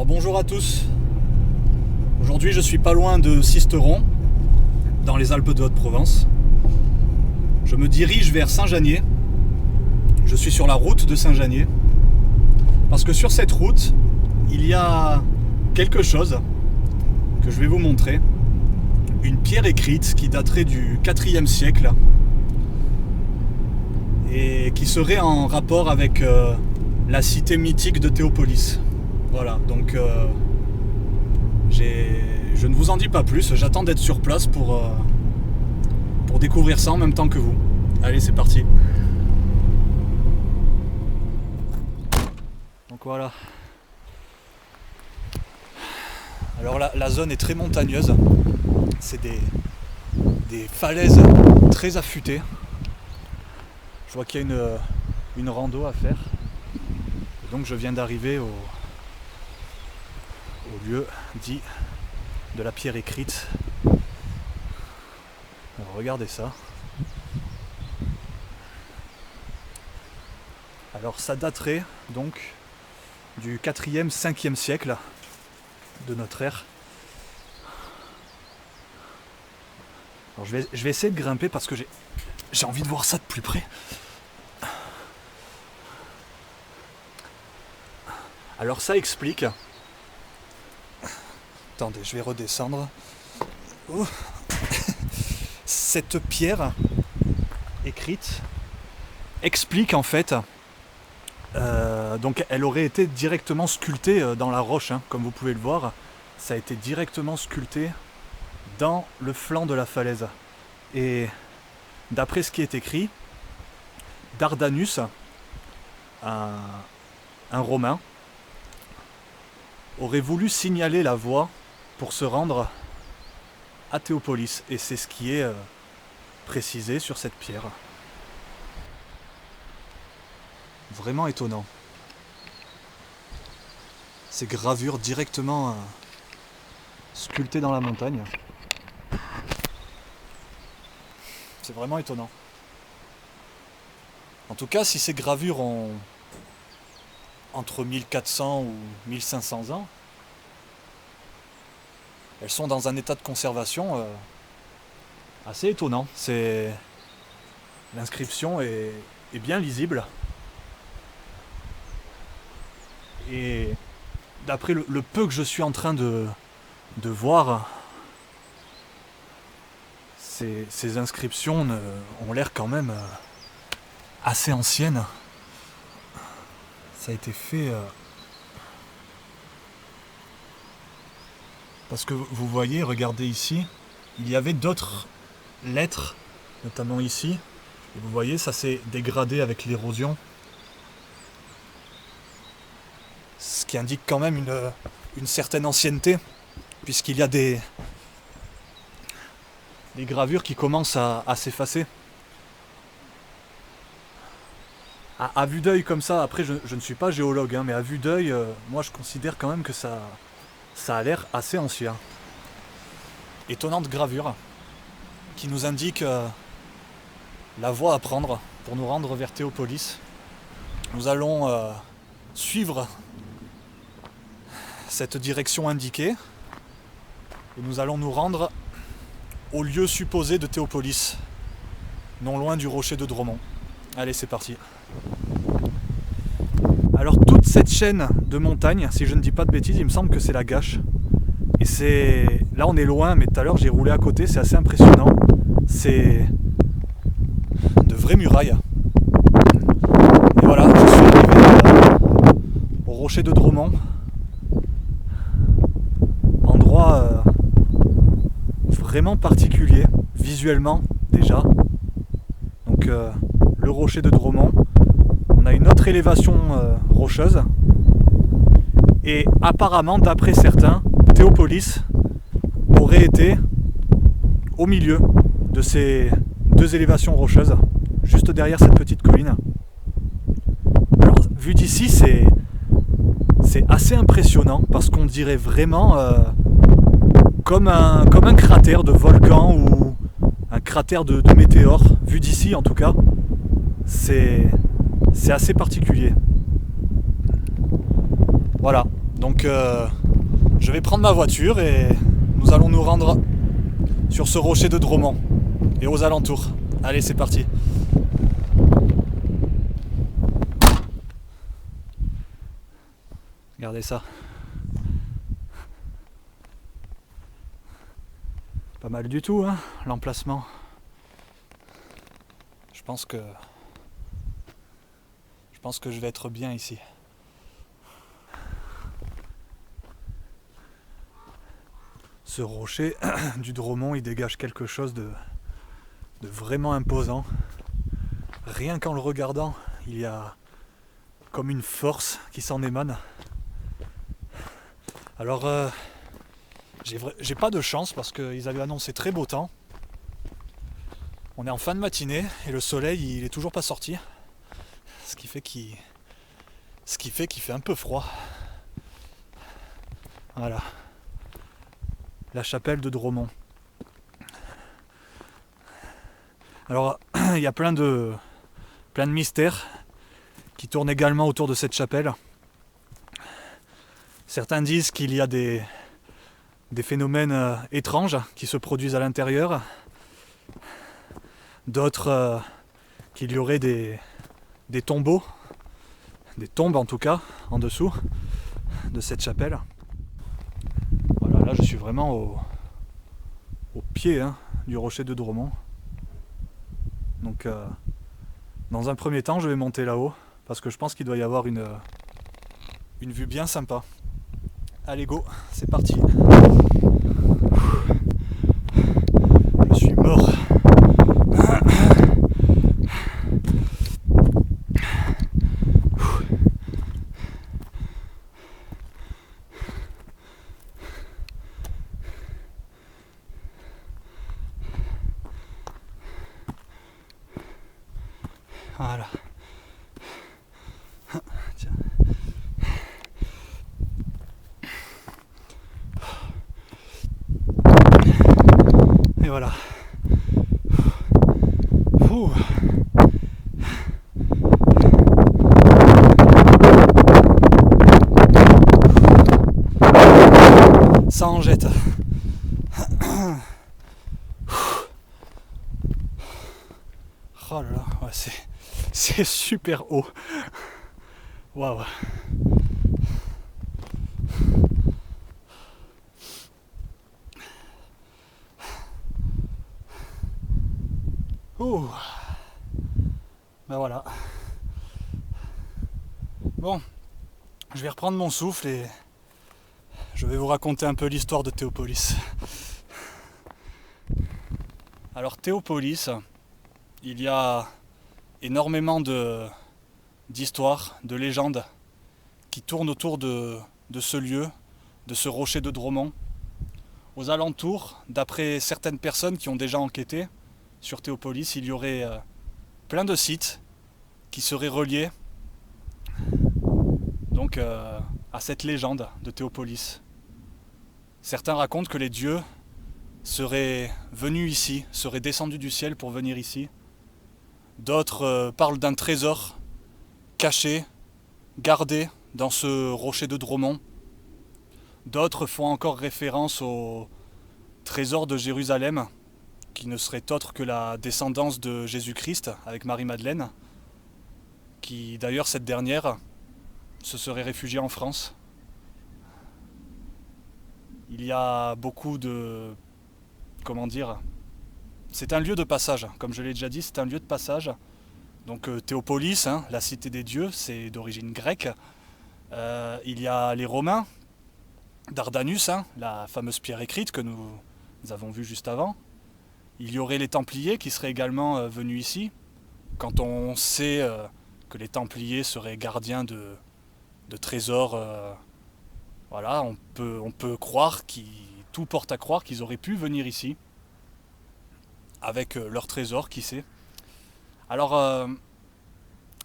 Alors bonjour à tous. Aujourd'hui je suis pas loin de Sisteron, dans les Alpes de Haute-Provence. Je me dirige vers Saint-Janier. Je suis sur la route de Saint-Janier. Parce que sur cette route, il y a quelque chose que je vais vous montrer. Une pierre écrite qui daterait du IVe siècle et qui serait en rapport avec la cité mythique de Théopolis. Voilà, donc je ne vous en dis pas plus, j'attends d'être sur place pour découvrir ça en même temps que vous. Allez, c'est parti. Donc voilà. Alors la zone est très montagneuse, c'est des falaises très affûtées. Je vois qu'il y a une rando à faire. Et donc je viens d'arriver au lieu dit de la pierre écrite. Alors regardez ça. Alors ça daterait donc du 4e, 5e siècle de notre ère. Alors je vais essayer de grimper parce que j'ai envie de voir ça de plus près. Alors ça explique. Attendez, je vais redescendre. Oh. Cette pierre écrite explique en fait. Donc elle aurait été directement sculptée dans la roche, hein, comme vous pouvez le voir. Ça a été directement sculpté dans le flanc de la falaise. Et d'après ce qui est écrit, Dardanus, un Romain, aurait voulu signaler la voie pour se rendre à Théopolis. Et c'est ce qui est précisé sur cette pierre. Vraiment étonnant. Ces gravures directement sculptées dans la montagne. C'est vraiment étonnant. En tout cas, si ces gravures ont entre 1400 ou 1500 ans, elles sont dans un état de conservation assez étonnant. L'inscription est bien lisible. Et d'après le peu que je suis en train de voir, ces inscriptions ont l'air quand même assez anciennes. Ça a été fait parce que vous voyez, regardez ici, il y avait d'autres lettres, notamment ici, et vous voyez, ça s'est dégradé avec l'érosion. Ce qui indique quand même une certaine ancienneté, puisqu'il y a des gravures qui commencent à s'effacer. À vue d'œil comme ça, après je ne suis pas géologue, hein, mais à vue d'œil, moi je considère quand même que ça a l'air assez ancien. Étonnante gravure qui nous indique la voie à prendre pour nous rendre vers Théopolis. Nous allons suivre cette direction indiquée et nous allons nous rendre au lieu supposé de Théopolis, non loin du rocher de Dromont. Allez, c'est parti. Alors toute cette chaîne de montagnes, si je ne dis pas de bêtises, il me semble que c'est la Gâche. Et là on est loin, mais tout à l'heure j'ai roulé à côté, c'est assez impressionnant. C'est de vraies murailles. Et voilà, je suis arrivé au rocher de Dromont. Endroit vraiment particulier, visuellement déjà. Donc le rocher de Dromont. On a une autre élévation rocheuse. Et apparemment, d'après certains, Théopolis aurait été au milieu de ces deux élévations rocheuses, juste derrière cette petite colline. Alors, vu d'ici, c'est assez impressionnant parce qu'on dirait vraiment comme un cratère de volcan ou un cratère de météore, vu d'ici en tout cas. C'est assez particulier. Voilà, Donc je vais prendre ma voiture et nous allons nous rendre sur ce rocher de Dromont et aux alentours. Allez, c'est parti. Regardez ça. Pas mal du tout, hein, l'emplacement. Je pense que je vais être bien ici. Ce rocher du Dromont, il dégage quelque chose de vraiment imposant. Rien qu'en le regardant, il y a comme une force qui s'en émane. Alors, j'ai pas de chance parce qu'ils avaient annoncé très beau temps. On est en fin de matinée et le soleil il est toujours pas sorti. Ce qui fait qu'il fait un peu froid. Voilà. La chapelle de Dromont. Alors, il y a plein de mystères qui tournent également autour de cette chapelle. Certains disent qu'il y a des phénomènes étranges qui se produisent à l'intérieur. D'autres qu'il y aurait des tombeaux, des tombes en tout cas, en dessous de cette chapelle. Voilà, là je suis vraiment au pied du rocher de Dromont. Donc dans un premier temps je vais monter là-haut parce que je pense qu'il doit y avoir une vue bien sympa. Allez go, c'est parti. Je suis mort. Voilà. Tiens. Et voilà. Ouh. Ça en jette. Oh là là, ouais, c'est super haut. Waouh. Ouh. Ben voilà. Bon, je vais reprendre mon souffle et je vais vous raconter un peu l'histoire de Théopolis. Alors Théopolis, il y a énormément d'histoires, de légendes qui tournent autour de ce lieu, de ce rocher de Dromont. Aux alentours, d'après certaines personnes qui ont déjà enquêté sur Théopolis, il y aurait plein de sites qui seraient reliés donc à cette légende de Théopolis. Certains racontent que les dieux seraient venus ici, seraient descendus du ciel pour venir ici. D'autres parlent d'un trésor caché, gardé dans ce rocher de Dromont. D'autres font encore référence au trésor de Jérusalem, qui ne serait autre que la descendance de Jésus-Christ avec Marie-Madeleine, qui d'ailleurs cette dernière se serait réfugiée en France. Il y a beaucoup de... comment dire ? C'est un lieu de passage, comme je l'ai déjà dit, c'est un lieu de passage. Donc Théopolis, la cité des dieux, c'est d'origine grecque. Il y a les Romains, Dardanus, la fameuse pierre écrite que nous avons vue juste avant. Il y aurait les Templiers qui seraient également venus ici. Quand on sait que les Templiers seraient gardiens de trésors, voilà, on peut croire, tout porte à croire qu'ils auraient pu venir ici avec leurs trésors, qui sait. Alors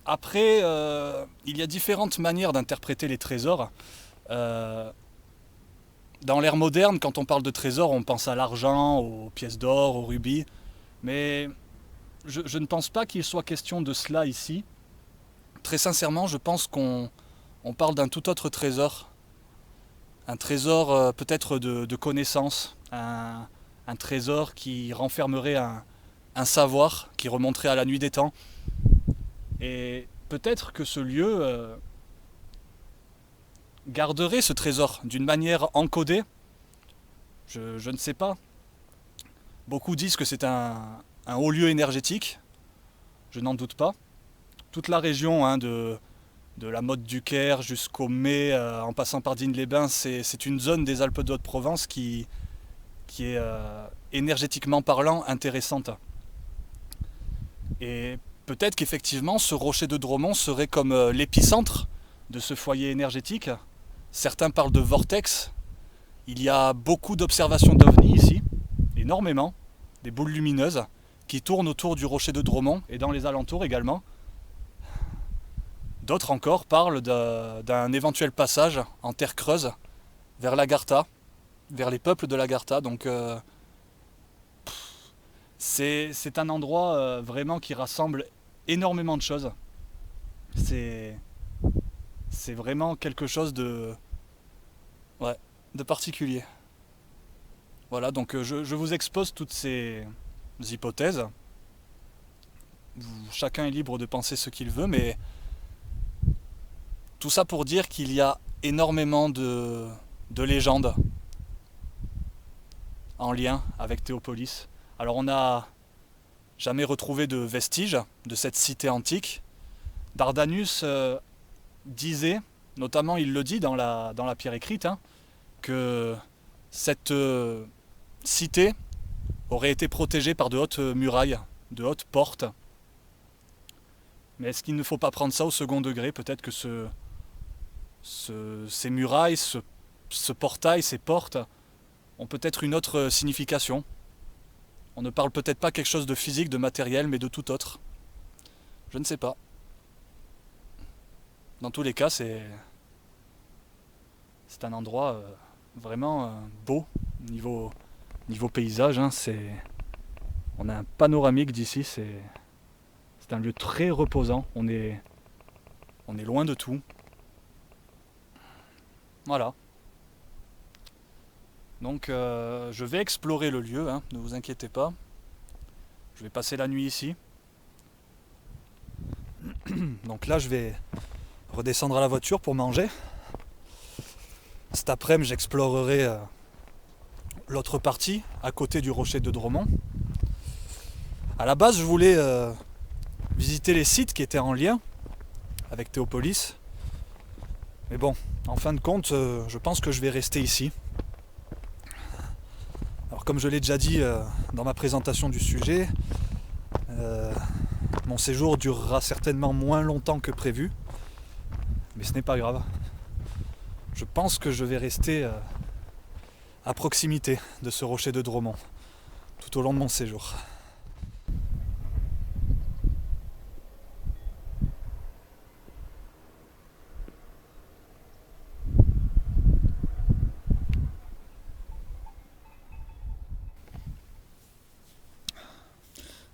après, il y a différentes manières d'interpréter les trésors. Dans l'ère moderne, quand on parle de trésors, on pense à l'argent, aux pièces d'or, aux rubis. Mais je ne pense pas qu'il soit question de cela ici. Très sincèrement, je pense qu'on parle d'un tout autre trésor. un trésor peut-être de connaissances, un trésor qui renfermerait un savoir qui remonterait à la nuit des temps. Et peut-être que ce lieu garderait ce trésor d'une manière encodée. Je ne sais pas. Beaucoup disent que c'est un haut lieu énergétique. Je n'en doute pas. Toute la région de la Motte du Caire jusqu'au Mai, en passant par Digne-les-Bains, c'est une zone des Alpes de Haute-Provence qui est énergétiquement parlant intéressante. Et peut-être qu'effectivement ce rocher de Dromont serait comme l'épicentre de ce foyer énergétique. Certains parlent de vortex. Il y a beaucoup d'observations d'ovnis ici, énormément, des boules lumineuses qui tournent autour du rocher de Dromont et dans les alentours également. D'autres encore parlent d'un éventuel passage en terre creuse vers l'Agartha, vers les peuples de l'Agartha. Donc c'est un endroit vraiment qui rassemble énormément de choses. C'est vraiment quelque chose de particulier. Voilà, donc je vous expose toutes ces hypothèses. Chacun est libre de penser ce qu'il veut, mais tout ça pour dire qu'il y a énormément de légendes en lien avec Théopolis. Alors on n'a jamais retrouvé de vestiges de cette cité antique. Dardanus disait, notamment il le dit dans la pierre écrite, que cette cité aurait été protégée par de hautes murailles, de hautes portes. Mais est-ce qu'il ne faut pas prendre ça au second degré? Peut-être que ces murailles, ce portail, ces portes ont peut-être une autre signification. On ne parle peut-être pas quelque chose de physique, de matériel, mais de tout autre. Je ne sais pas. Dans tous les cas, c'est un endroit vraiment beau niveau paysage. On a un panoramique d'ici, c'est un lieu très reposant. On est loin de tout. Voilà. Donc je vais explorer le lieu, ne vous inquiétez pas. Je vais passer la nuit ici. Donc là je vais redescendre à la voiture pour manger. Cet après-midi j'explorerai l'autre partie, à côté du rocher de Dromont. À la base je voulais visiter les sites qui étaient en lien avec Théopolis. Mais bon, en fin de compte, je pense que je vais rester ici. Alors comme je l'ai déjà dit dans ma présentation du sujet, mon séjour durera certainement moins longtemps que prévu. Mais ce n'est pas grave. Je pense que je vais rester à proximité de ce rocher de Dromont tout au long de mon séjour.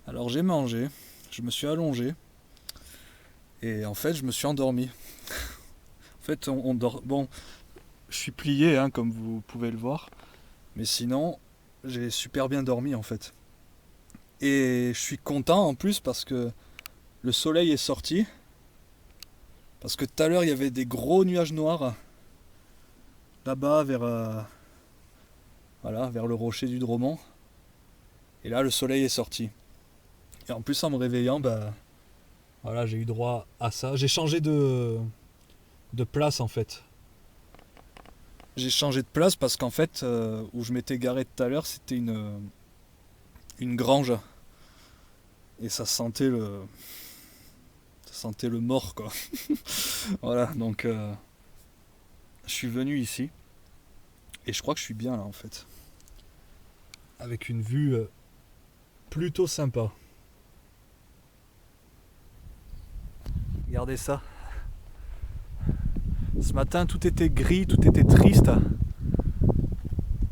Alors j'ai mangé, je me suis allongé et en fait je me suis endormi. En fait on dort. Bon, je suis plié comme vous pouvez le voir, mais sinon j'ai super bien dormi en fait. Et je suis content en plus parce que le soleil est sorti. Parce que tout à l'heure il y avait des gros nuages noirs là-bas vers le rocher du Dromont. Et là le soleil est sorti. Et en plus en me réveillant, j'ai eu droit à ça. J'ai changé de place en fait. J'ai changé de place parce qu'en fait, où je m'étais garé tout à l'heure, c'était une grange. Et ça sentait le mort quoi. Voilà, donc je suis venu ici. Et je crois que je suis bien là en fait. Avec une vue plutôt sympa. Regardez ça. Ce matin, tout était gris, tout était triste.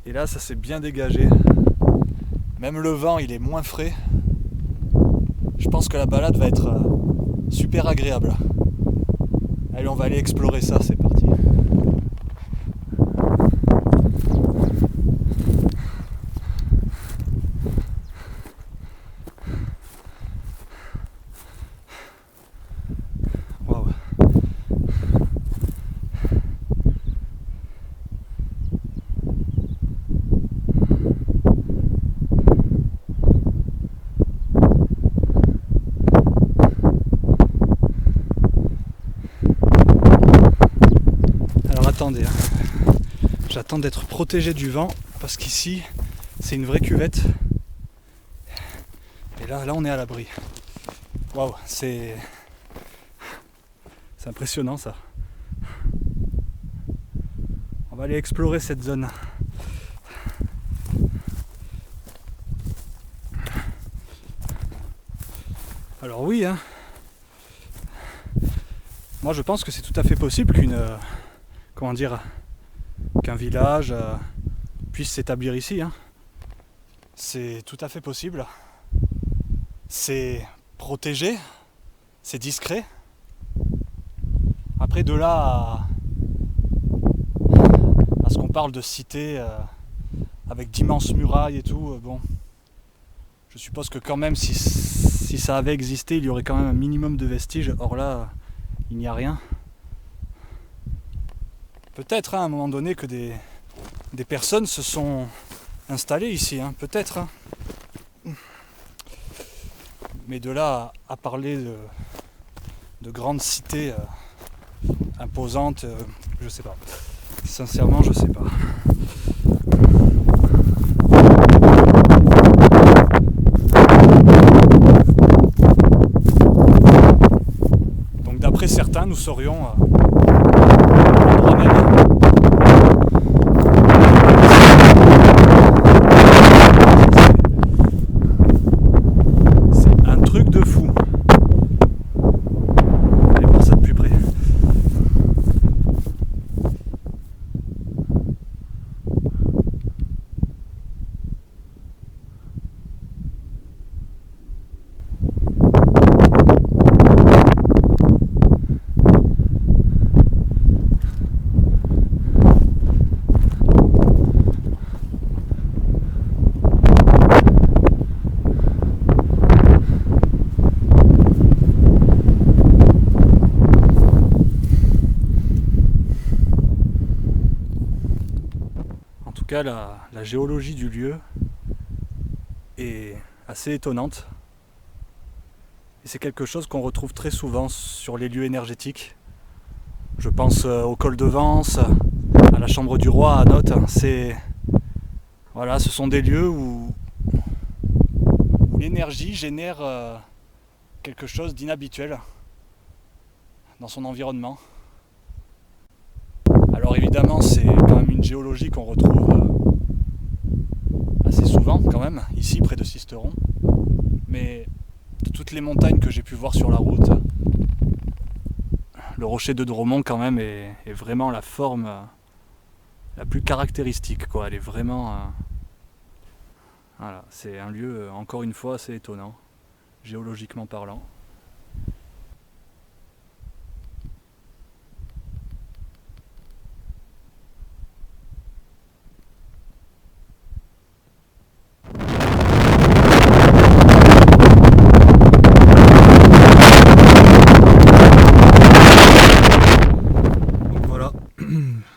Et là, ça s'est bien dégagé. Même le vent, il est moins frais. Je pense que la balade va être super agréable. Allez, on va aller explorer ça, c'est parti. j'attendais. J'attends d'être protégé du vent parce qu'ici c'est une vraie cuvette. Et là on est à l'abri. Waouh, c'est impressionnant ça. On va aller explorer cette zone. Alors oui, moi je pense que c'est tout à fait possible qu'un village puisse s'établir ici. C'est tout à fait possible. C'est protégé, c'est discret. Après de là à ce qu'on parle de cité avec d'immenses murailles et tout, bon, je suppose que quand même si ça avait existé, il y aurait quand même un minimum de vestiges. Or là, il n'y a rien. Peut-être à un moment donné que des personnes se sont installées ici, peut-être. Mais de là à parler de grandes cités imposantes, je sais pas. Sincèrement, je sais pas. Donc d'après certains, nous serions l'endroit même. C'est un truc de fou. Allez voir ça de plus près. La géologie du lieu est assez étonnante et c'est quelque chose qu'on retrouve très souvent sur les lieux énergétiques. Je pense au col de Vence, à la chambre du roi, à Note. Ce sont des lieux où l'énergie génère quelque chose d'inhabituel dans son environnement. Alors évidemment, c'est quand même une géologie qu'on retrouve assez souvent quand même, ici près de Sisteron. Mais de toutes les montagnes que j'ai pu voir sur la route, le rocher de Dromont quand même est vraiment la forme la plus caractéristique, quoi. Elle est vraiment... Voilà, c'est un lieu encore une fois assez étonnant, géologiquement parlant.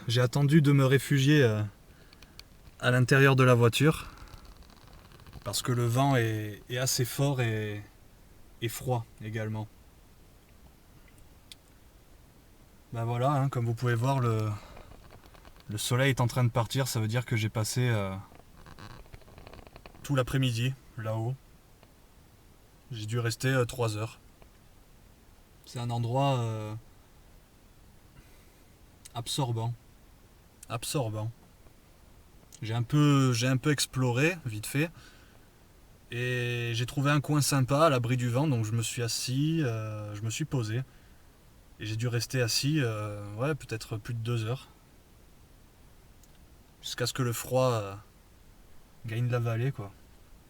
J'ai attendu de me réfugier à l'intérieur de la voiture parce que le vent est assez fort et froid également. Ben voilà, comme vous pouvez voir, le soleil est en train de partir, ça veut dire que j'ai passé tout l'après-midi là-haut. J'ai dû rester 3 heures. C'est un endroit absorbant. J'ai un peu exploré vite fait et j'ai trouvé un coin sympa à l'abri du vent, donc je me suis assis, je me suis posé et j'ai dû rester assis peut-être plus de 2 heures jusqu'à ce que le froid gagne la vallée, quoi,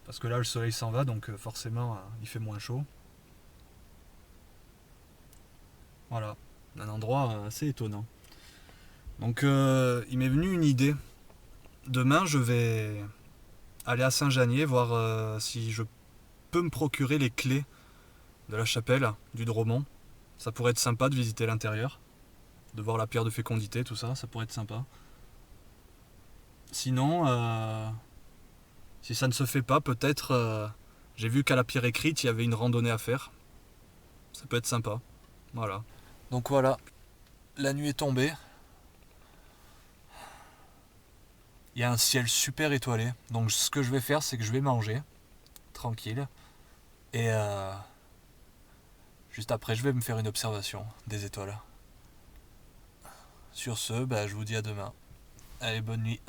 parce que là le soleil s'en va, donc forcément il fait moins chaud. Voilà, un endroit assez étonnant. Donc il m'est venu une idée. Demain je vais aller à Saint-Janier voir si je peux me procurer les clés de la chapelle du Dromont. Ça pourrait être sympa de visiter l'intérieur, de voir la pierre de fécondité, tout ça, ça pourrait être sympa. Sinon, si ça ne se fait pas, peut-être j'ai vu qu'à la pierre écrite il y avait une randonnée à faire. Ça peut être sympa. Voilà. Donc voilà, la nuit est tombée. Il y a un ciel super étoilé. Donc ce que je vais faire, c'est que je vais manger, tranquille. Et juste après, je vais me faire une observation des étoiles. Sur ce, je vous dis à demain. Allez, bonne nuit.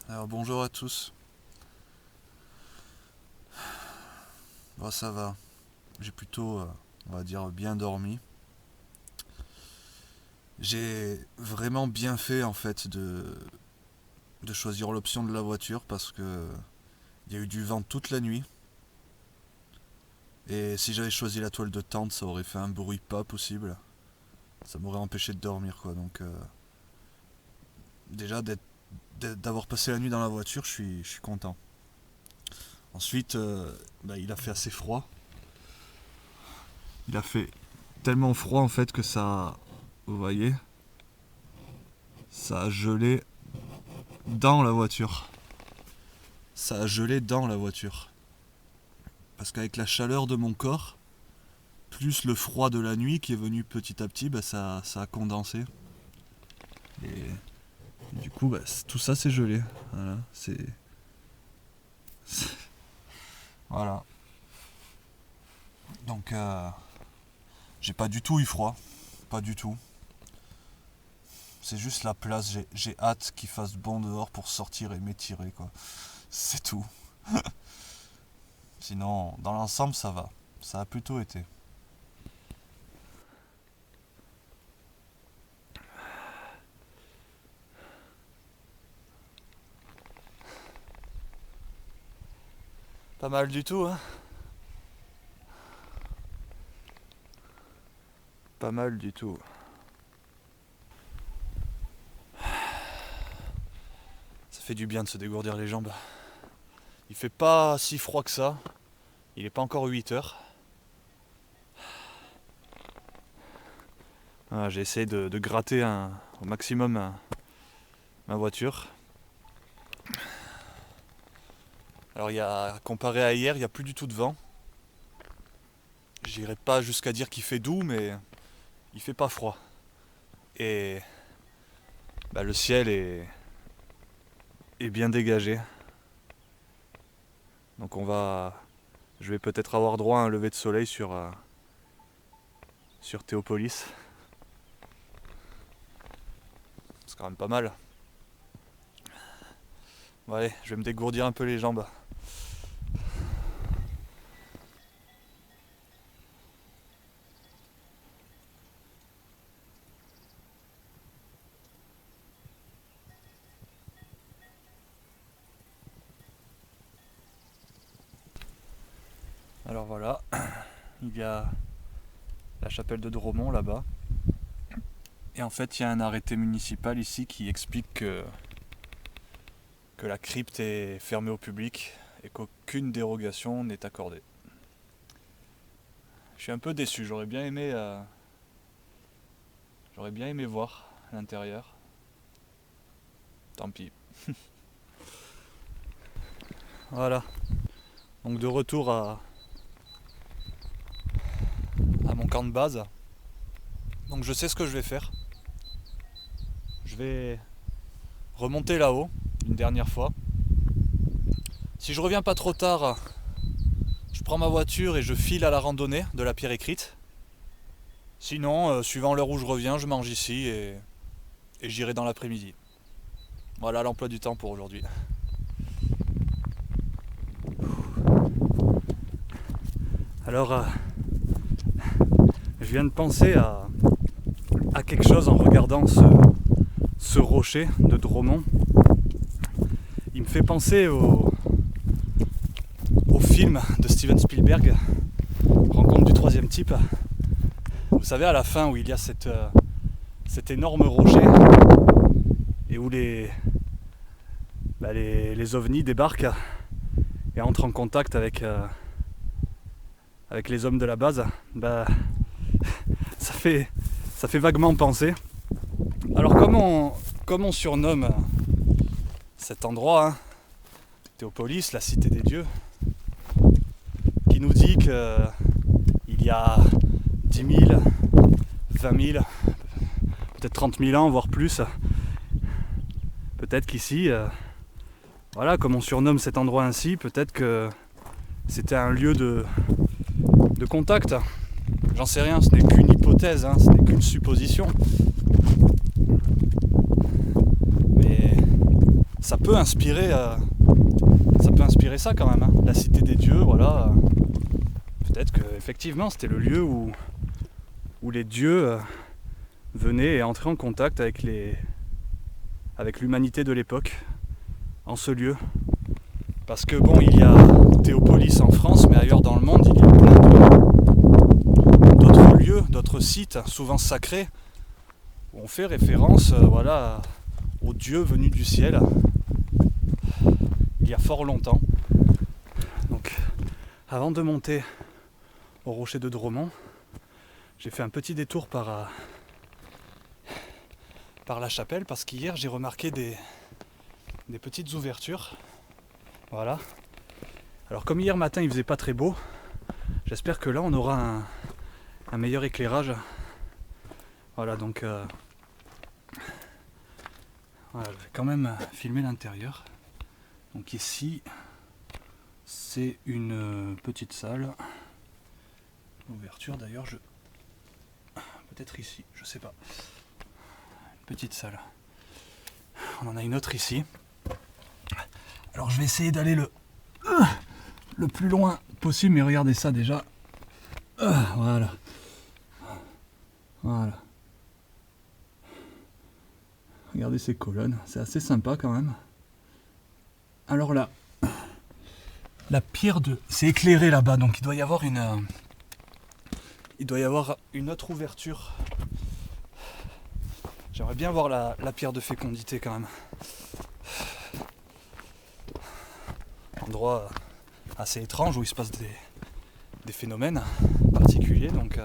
Alors bonjour à tous. Bon, ça va. J'ai plutôt, on va dire, bien dormi. J'ai vraiment bien fait en fait de choisir l'option de la voiture parce que il y a eu du vent toute la nuit. Et si j'avais choisi la toile de tente, ça aurait fait un bruit pas possible. Ça m'aurait empêché de dormir quoi. Donc déjà d'avoir passé la nuit dans la voiture, je suis content. Ensuite, il a fait assez froid. Il a fait tellement froid en fait que ça, vous voyez, ça a gelé dans la voiture. Ça a gelé dans la voiture. Parce qu'avec la chaleur de mon corps, plus le froid de la nuit qui est venu petit à petit, ça a condensé. Et du coup, tout ça c'est gelé. Voilà, voilà. Donc, j'ai pas du tout eu froid. Pas du tout. C'est juste la place. J'ai hâte qu'il fasse bon dehors pour sortir et m'étirer, quoi. C'est tout. Sinon, dans l'ensemble, ça va. Ça a plutôt été. Pas mal du tout, hein. Pas mal du tout. Ça fait du bien de se dégourdir les jambes. Il fait pas si froid que ça. Il est pas encore 8 heures. Voilà, j'ai essayé de gratter au maximum ma voiture. Alors comparé à hier, il n'y a plus du tout de vent. J'irai pas jusqu'à dire qu'il fait doux, mais il fait pas froid. Et le ciel est bien dégagé. Donc je vais peut-être avoir droit à un lever de soleil sur Théopolis. C'est quand même pas mal. Bon, allez, je vais me dégourdir un peu les jambes. Alors voilà, il y a la chapelle de Dromont là-bas. Et en fait, il y a un arrêté municipal ici qui explique que la crypte est fermée au public et qu'aucune dérogation n'est accordée. Je suis un peu déçu, j'aurais bien aimé voir l'intérieur. Tant pis. Voilà. Donc de retour à mon camp de base. Donc je sais ce que je vais faire. Je vais remonter là-haut une dernière fois. Si je reviens pas trop tard, je prends ma voiture et je file à la randonnée de la pierre écrite. Sinon, suivant l'heure où je reviens, je mange ici et j'irai dans l'après-midi. Voilà l'emploi du temps pour aujourd'hui. Alors, je viens de penser à quelque chose en regardant ce rocher de Dromont. Il me fait penser au film de Steven Spielberg, Rencontre du troisième type. Vous savez, à la fin où il y a cet énorme rocher et où les ovnis débarquent et entrent en contact avec les hommes de la base, ça fait vaguement penser. Alors comme on surnomme cet endroit, Théopolis, la cité des dieux, qui nous dit qu'il y a 10 000, 20 000, peut-être 30 000 ans, voire plus. Peut-être qu'ici, voilà, comme on surnomme cet endroit ainsi, peut-être que c'était un lieu de contact. J'en sais rien, ce n'est qu'une hypothèse, hein, ce n'est qu'une supposition. Mais ça peut inspirer ça quand même, hein. La cité des dieux, voilà. Peut-être qu'effectivement c'était le lieu où les dieux venaient et entraient en contact avec l'humanité de l'époque, en ce lieu. Parce que bon, il y a Théopolis en France, mais ailleurs dans le monde, il y a plein d'autres lieux, d'autres sites, souvent sacrés, où on fait référence voilà, aux dieux venus du ciel, il y a fort longtemps. Donc, avant de monter au rocher de Dromont, j'ai fait un petit détour par la chapelle, parce qu'hier j'ai remarqué des petites ouvertures. Voilà. Alors comme hier matin il faisait pas très beau, j'espère que là on aura un meilleur éclairage. Voilà, donc voilà, je vais quand même filmer l'intérieur. Donc ici c'est une petite salle. L'ouverture d'ailleurs, peut-être ici, je sais pas. Une petite salle. On en a une autre ici. Alors je vais essayer d'aller le plus loin possible, mais regardez ça déjà. Voilà. Voilà. Regardez ces colonnes, c'est assez sympa quand même. Alors là, la pierre c'est éclairé là-bas, donc il doit y avoir une autre ouverture. J'aimerais bien voir la pierre de fécondité quand même. Endroit assez étrange où il se passe des phénomènes particuliers, donc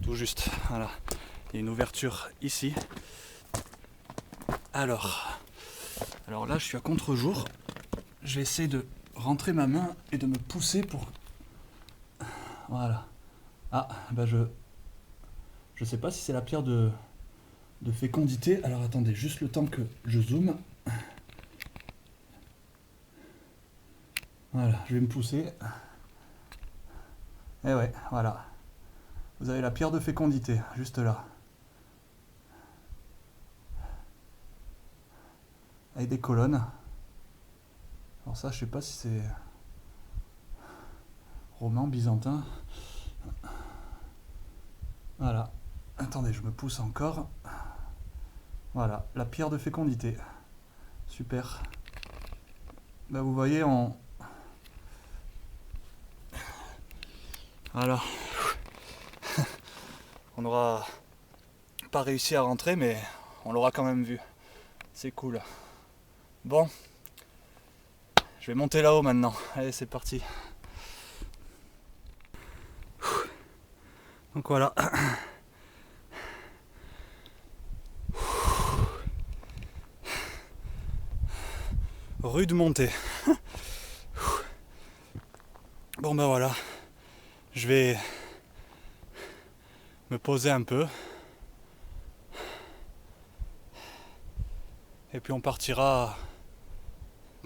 tout juste, voilà, il y a une ouverture ici. Alors là je suis à contre-jour, je vais essayer de rentrer ma main et de me pousser pour, voilà. Ah bah je sais pas si c'est la pierre de fécondité. Alors attendez juste le temps que je zoome. Voilà, je vais me pousser. Et ouais, voilà. Vous avez la pierre de fécondité, juste là. Avec des colonnes. Alors ça, je sais pas si c'est roman, byzantin. Voilà. Attendez, je me pousse encore. Voilà, la pierre de fécondité. Super. Là, vous voyez, voilà. On n'aura pas réussi à rentrer, mais on l'aura quand même vu. C'est cool. Bon. Je vais monter là-haut maintenant. Allez, c'est parti. Donc voilà. Rude montée. Bon ben voilà. Je vais me poser un peu. Et puis on partira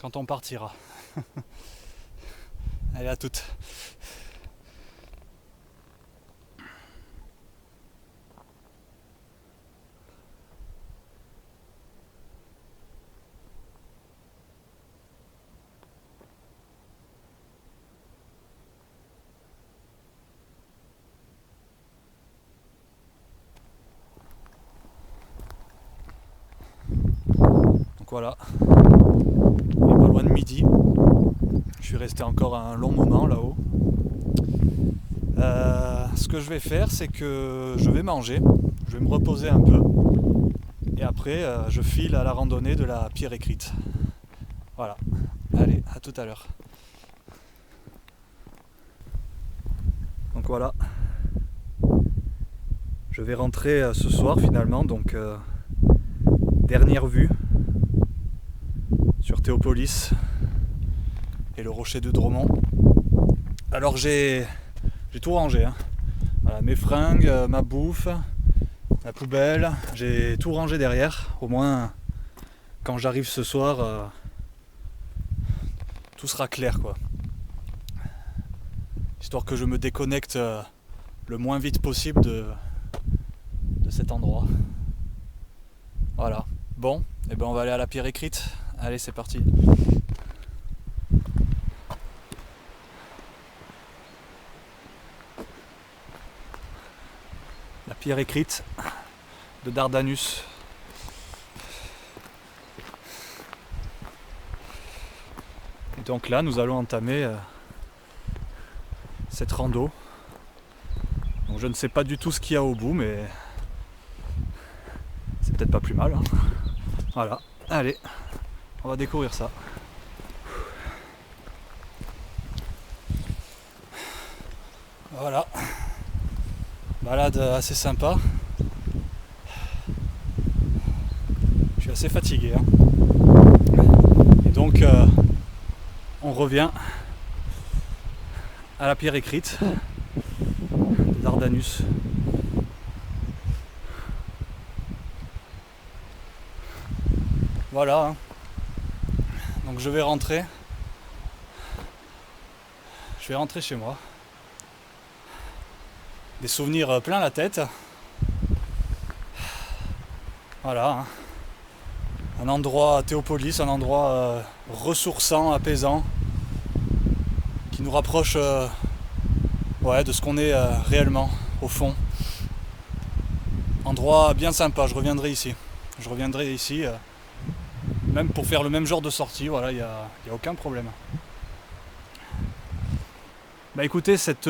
quand on partira. Allez, à toutes. Donc voilà, il n'est pas loin de midi. Je suis resté encore un long moment là-haut. Ce que je vais faire, c'est que je vais manger, je vais me reposer un peu, et après je file à la randonnée de la pierre écrite. Voilà, allez, à tout à l'heure. Donc voilà, je vais rentrer ce soir finalement, donc dernière vue sur Théopolis. et le rocher de Dromont. Alors j'ai tout rangé, hein. Voilà, mes fringues, ma bouffe, la poubelle, j'ai tout rangé derrière. Au moins quand j'arrive ce soir, tout sera clair, quoi. Histoire que je me déconnecte le moins vite possible de cet endroit. Voilà. Bon, et ben on va aller à la pierre écrite. Allez, c'est parti. La pierre écrite de Dardanus. Et donc là, nous allons entamer cette rando. Donc je ne sais pas du tout ce qu'il y a au bout, mais c'est peut-être pas plus mal, hein. Voilà, allez, on va découvrir ça. Voilà, balade assez sympa. Je suis assez fatigué, hein. Et donc on revient à la pierre écrite de Dardanus. Voilà, hein. Donc je vais rentrer chez moi. Des souvenirs plein la tête. Voilà, hein. Un endroit Théopolis, un endroit ressourçant, apaisant, qui nous rapproche de ce qu'on est réellement au fond. Endroit bien sympa, je reviendrai ici. Même pour faire le même genre de sortie, voilà, il n'y a aucun problème. Bah écoutez, cette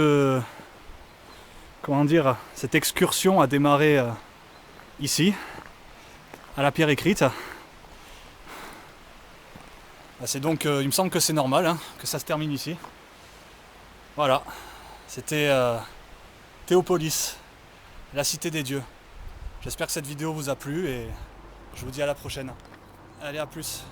excursion a démarré ici, à la pierre écrite. Bah c'est donc, il me semble que c'est normal, hein, que ça se termine ici. Voilà, c'était Théopolis, la cité des dieux. J'espère que cette vidéo vous a plu et je vous dis à la prochaine. Allez, à plus.